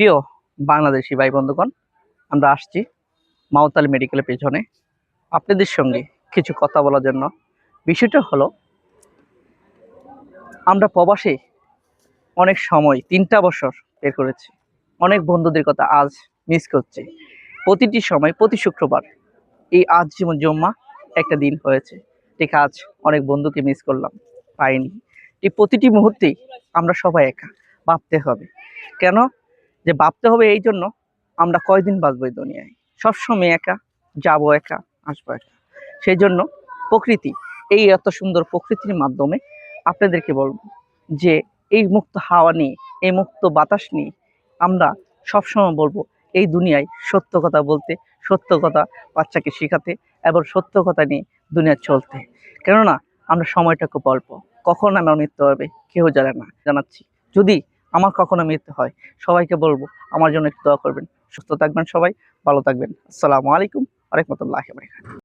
প্রিয় বাংলাদেশি ভাই বন্ধুগণ, আমরা আসছি মাওতালি মেডিকেলের পেছনে আপনাদের সঙ্গে কিছু কথা বলার জন্য। বিষয়টা হলো, আমরা প্রবাসে অনেক সময় 3টা বছর বের করেছি। অনেক বন্ধুদের কথা আজ মিস করছি। প্রতিটি সময় প্রতি শুক্রবার এই আজ যেমন জম্মা একটা দিন হয়েছে, ঠিক আজ অনেক বন্ধুকে মিস করলাম, পাইনি। এই প্রতিটি মুহূর্তেই আমরা সবাই একা, ভাবতে হবে কেন যে ভাবতে হবে এই জন্য, আমরা কয়দিন বাঁচবো এই দুনিয়ায়, সবসময় একা, যাবো একা, আসবো একা। সেই জন্য প্রকৃতি, এই এত সুন্দর প্রকৃতির মাধ্যমে আপনাদেরকে বলবো যে এই মুক্ত হাওয়া নিয়ে, এই মুক্ত বাতাস নিয়ে আমরা সবসময় বলবো এই দুনিয়ায় সত্য কথা বলতে, সত্য কথা বাচ্চাকে শেখাতে এবং সত্য কথা নিয়ে দুনিয়া চলতে। কেননা আমরা সময়টা খুব অল্প, কখন আমার মৃত্যু হবে কেউ জানে না। জানাচ্ছি, যদি আমার কখনো মৃত্যু হয়, সবাইকে বলবো আমার জন্য একটু দোয়া করবেন। সুস্থ থাকবেন সবাই, ভালো থাকবেন। আসসালামু আলাইকুম ওয়া রাহমাতুল্লাহি ওয়া বারাকাতুহু।